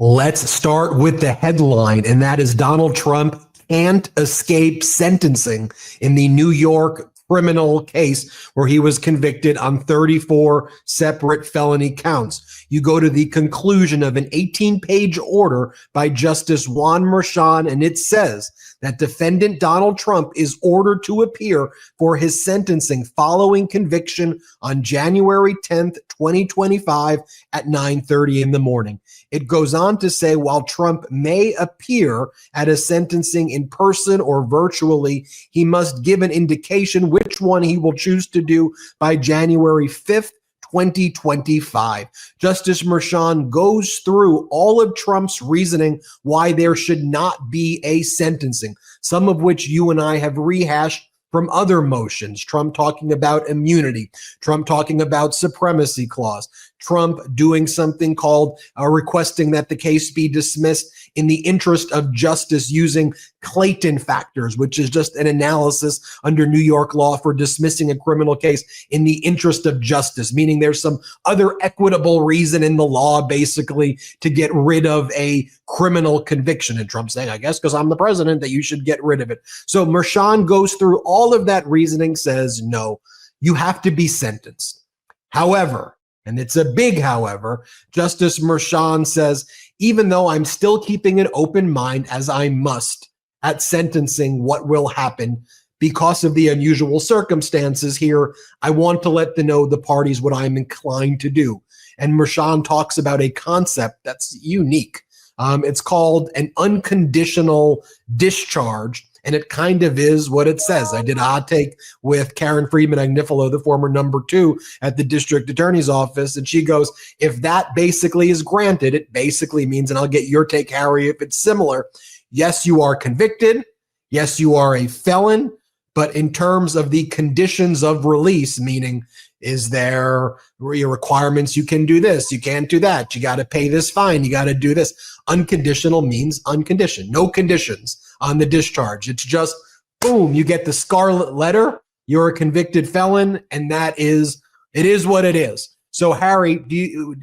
Let's start with the headline, and that is Donald Trump can't escape sentencing in the New York criminal case where he was convicted on 34 separate felony counts. You go to the conclusion of an 18-page order by Justice Juan Merchan, and it says that defendant Donald Trump is ordered to appear for his sentencing following conviction on January 10th, 2025 at 9:30 in the morning. It goes on to say while Trump may appear at a sentencing in person or virtually, he must give an indication which one he will choose to do by January 5th, 2025. Justice Merchan goes through all of Trump's reasoning why there should not be a sentencing, some of which you and I have rehashed from other motions. Trump talking about immunity, Trump talking about supremacy clause, Trump doing something called requesting that the case be dismissed in the interest of justice using Clayton factors, which is just an analysis under New York law for dismissing a criminal case in the interest of justice, meaning there's some other equitable reason in the law basically to get rid of a criminal conviction. And Trump's saying, I guess because I'm the president that you should get rid of it. So Merchan goes through all of that reasoning, says, no, you have to be sentenced. However, and it's a big however, Justice Merchan says, even though I'm still keeping an open mind as I must at sentencing what will happen because of the unusual circumstances here, I want to let the parties what I'm inclined to do. And Merchan talks about a concept that's unique. It's called an unconditional discharge. And it kind of is what it says. I did a hot take with Karen Friedman-Agnifilo, the former number 2 at the district attorney's office. And she goes, if that basically is granted, it basically means, and I'll get your take, Harry, if it's similar. Yes, you are convicted. Yes, you are a felon. But in terms of the conditions of release, meaning is there your requirements? You can do this. You can't do that. You got to pay this fine. You got to do this. Unconditional means unconditioned. No conditions on the discharge. It's just, boom, you get the Scarlet Letter. You're a convicted felon, and it is what it is. So, Harry,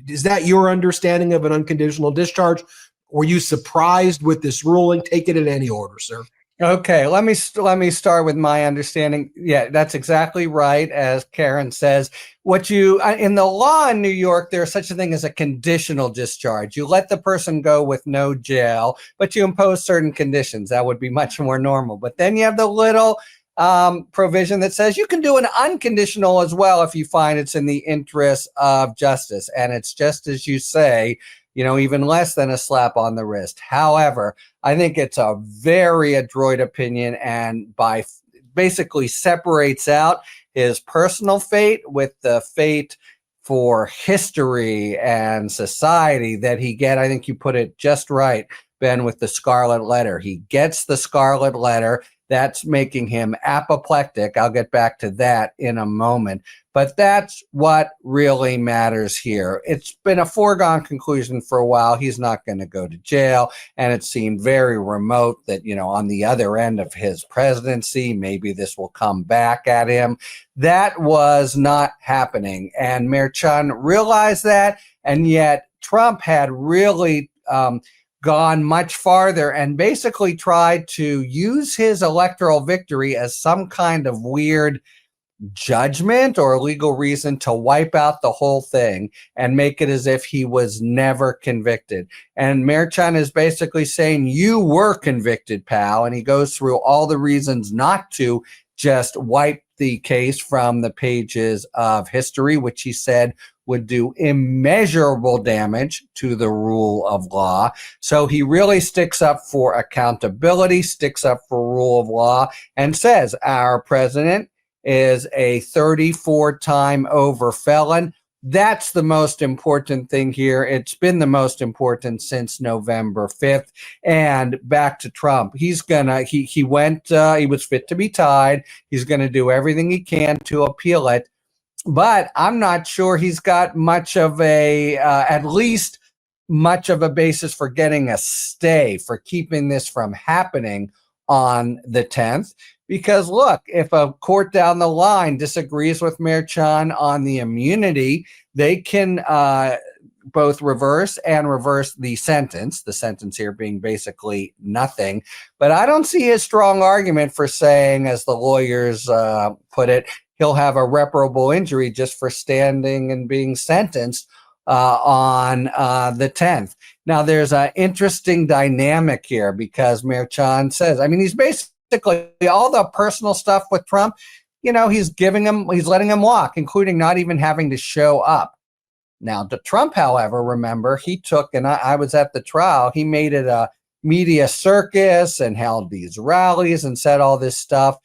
is that your understanding of an unconditional discharge? Were you surprised with this ruling? Take it in any order, sir. Okay, let me start with my understanding. Yeah, that's exactly right, as Karen says. In the law in New York, there's such a thing as a conditional discharge. You let the person go with no jail, but you impose certain conditions. That would be much more normal. But then you have the little provision that says you can do an unconditional as well if you find it's in the interest of justice. And it's just as you say, even less than a slap on the wrist. However, I think it's a very adroit opinion and basically separates out his personal fate with the fate for history and society that he get. I think you put it just right, Ben, with the Scarlet Letter. He gets the Scarlet Letter. That's making him apoplectic. I'll get back to that in a moment. But that's what really matters here. It's been a foregone conclusion for a while. He's not going to go to jail. And it seemed very remote that, on the other end of his presidency, maybe this will come back at him. That was not happening. And Merchan realized that. And yet Trump had really gone much farther and basically tried to use his electoral victory as some kind of weird judgment or legal reason to wipe out the whole thing and make it as if he was never convicted. And Merchan is basically saying, you were convicted, pal. And he goes through all the reasons not to just wipe the case from the pages of history, which he said would do immeasurable damage to the rule of law. So he really sticks up for accountability, sticks up for rule of law, and says our president is a 34-time over felon. That's the most important thing here. It's been the most important since November 5th. And back to Trump. He was fit to be tied. He's going to do everything he can to appeal it. But I'm not sure he's got much of at least much of a basis for getting a stay, for keeping this from happening on the 10th. Because look, if a court down the line disagrees with Merchan on the immunity, they can both reverse the sentence here being basically nothing. But I don't see his strong argument for saying, as the lawyers put it, he'll have irreparable injury just for standing and being sentenced on the 10th. Now, there's an interesting dynamic here because Mayor Chan says, I mean, he's basically all the personal stuff with Trump, he's letting him walk, including not even having to show up. Now, to Trump, however, remember, he took, and I was at the trial, he made it a media circus and held these rallies and said all this stuff.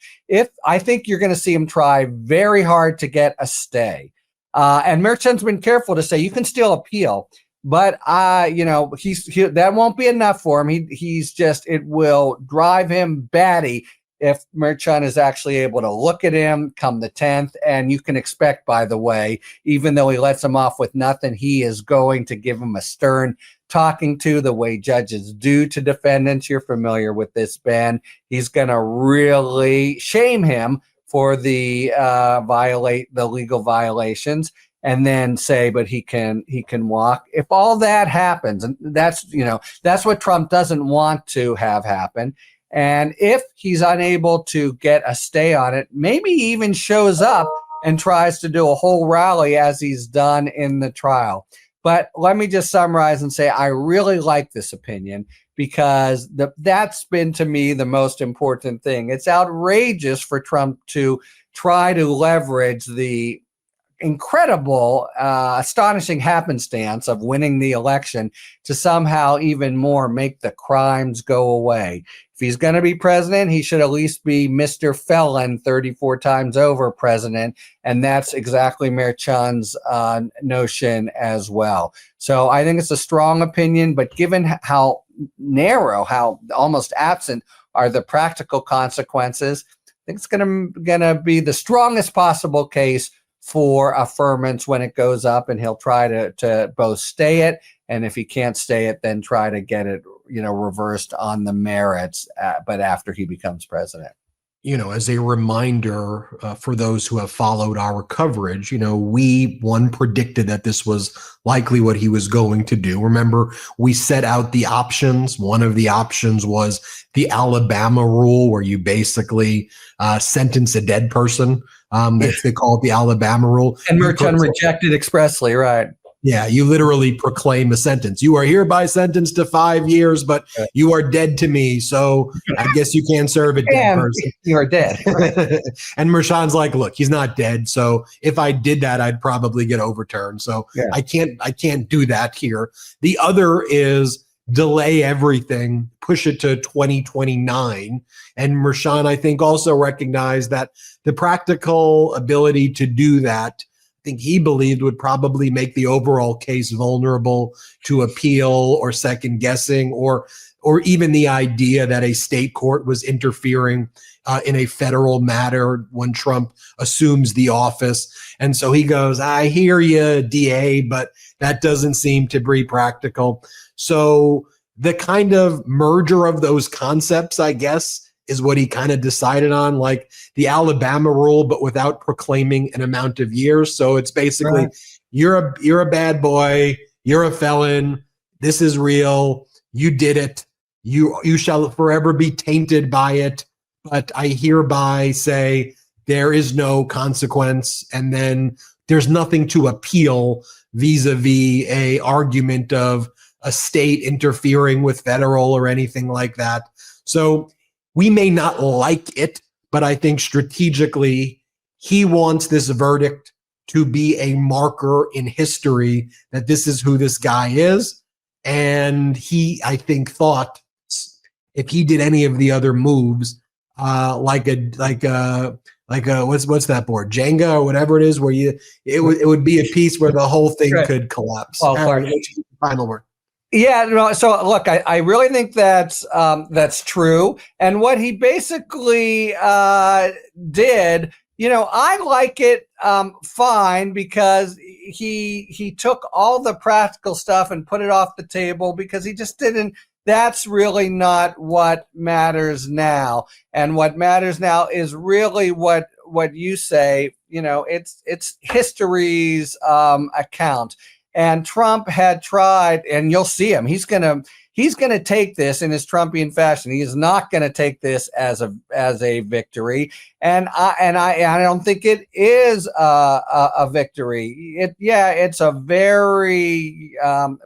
I think you're going to see him try very hard to get a stay. And Mayor Chan's been careful to say you can still appeal, but that won't be enough for him. It will drive him batty if Mayor Chan is actually able to look at him come the 10th. And you can expect, by the way, even though he lets him off with nothing, he is going to give him a stern talking to, the way judges do to defendants. You're familiar with this, Ben. He's going to really shame him for the legal violations, and then say, but he can walk. If all that happens, and that's what Trump doesn't want to have happen. And if he's unable to get a stay on it, maybe he even shows up and tries to do a whole rally as he's done in the trial. But let me just summarize and say I really like this opinion because that's been, to me, the most important thing. It's outrageous for Trump to try to leverage the incredible, astonishing happenstance of winning the election to somehow even more make the crimes go away. If he's going to be president, he should at least be Mr. Felon 34 times over president. And that's exactly Mayor Chan's notion as well. So I think it's a strong opinion, but given how narrow, how almost absent are the practical consequences, I think it's going to be the strongest possible case for affirmance when it goes up, and he'll try to both stay it, and if he can't stay it, then try to get it reversed on the merits, but after he becomes president. As a reminder for those who have followed our coverage, we predicted that this was likely what he was going to do. Remember, we set out the options. One of the options was the Alabama rule, where you basically sentence a dead person. They call it the Alabama rule. And Merchant rejected expressly, right? Yeah, you literally proclaim a sentence. You are hereby sentenced to 5 years, but you are dead to me. So I guess you can't serve a dead person. You are dead. And Merchan's like, look, he's not dead. So if I did that, I'd probably get overturned. So I can't do that here. The other is delay everything, push it to 2029. And Merchan, I think, also recognized that the practical ability to do that, I think he believed, would probably make the overall case vulnerable to appeal or second guessing, or even the idea that a state court was interfering in a federal matter when Trump assumes the office. And so he goes, I hear you, DA, but that doesn't seem to be practical. So the kind of merger of those concepts, I guess, is what he kind of decided on, like the Alabama rule, but without proclaiming an amount of years. So it's basically, you're a bad boy, you're a felon, this is real, you did it, you shall forever be tainted by it, but I hereby say there is no consequence, and then there's nothing to appeal vis-a-vis a argument of a state interfering with federal or anything like that. So we may not like it, but I think strategically he wants this verdict to be a marker in history that this is who this guy is. And he, I think, thought if he did any of the other moves, like a what's that board, Jenga or whatever it is, where it would be a piece where the whole thing could collapse. Final word. Yeah, no, so look, I really think that's true. And what he basically did, I like it fine, because he took all the practical stuff and put it off the table, because he just didn't. That's really not what matters now. And what matters now is really what you say, it's history's account. And Trump had tried, and you'll see him. He's gonna take this in his Trumpian fashion. He is not going to take this as a victory, and I don't think it is a victory. It's a very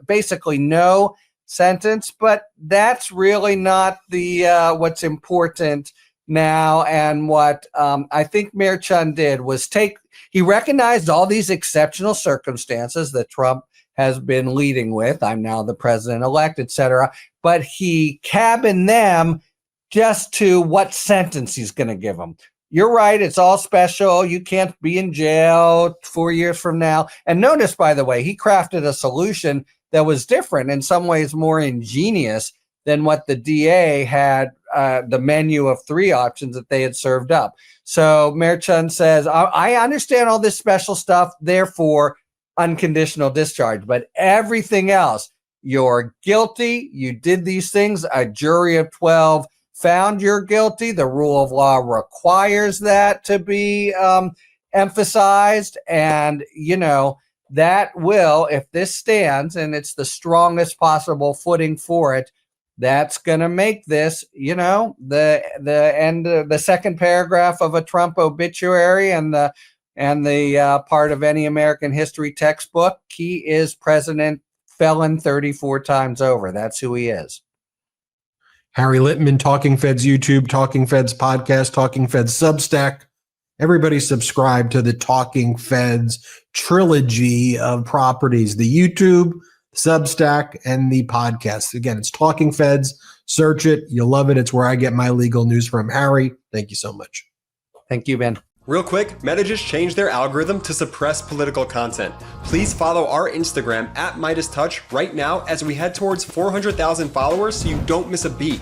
basically no sentence, but that's really not the what's important now. And what I think Mayor Chun did was he recognized all these exceptional circumstances that Trump has been leading with. I'm now the president-elect, etc. But he cabined them just to what sentence he's going to give them. You're right. It's all special. You can't be in jail 4 years from now. And notice, by the way, he crafted a solution that was different, in some ways more ingenious than what the DA had, the menu of 3 options that they had served up. So Mayor Chun says, I understand all this special stuff, therefore unconditional discharge, but everything else, you're guilty, you did these things, a jury of 12 found you're guilty, the rule of law requires that to be emphasized, and that will, if this stands and it's the strongest possible footing for it, that's going to make this, the end of the second paragraph of a Trump obituary and the part of any American history textbook. He is president felon 34 times over. That's who he is. Harry Littman, Talking Feds YouTube, Talking Feds podcast, Talking Feds Substack. Everybody subscribe to the Talking Feds trilogy of properties, the YouTube, Substack, and the podcast. Again, it's Talking Feds. Search it. You'll love it. It's where I get my legal news from. Harry, thank you so much. Thank you, Ben. Real quick, Meta just changed their algorithm to suppress political content. Please follow our Instagram at MeidasTouch right now as we head towards 400,000 followers so you don't miss a beat.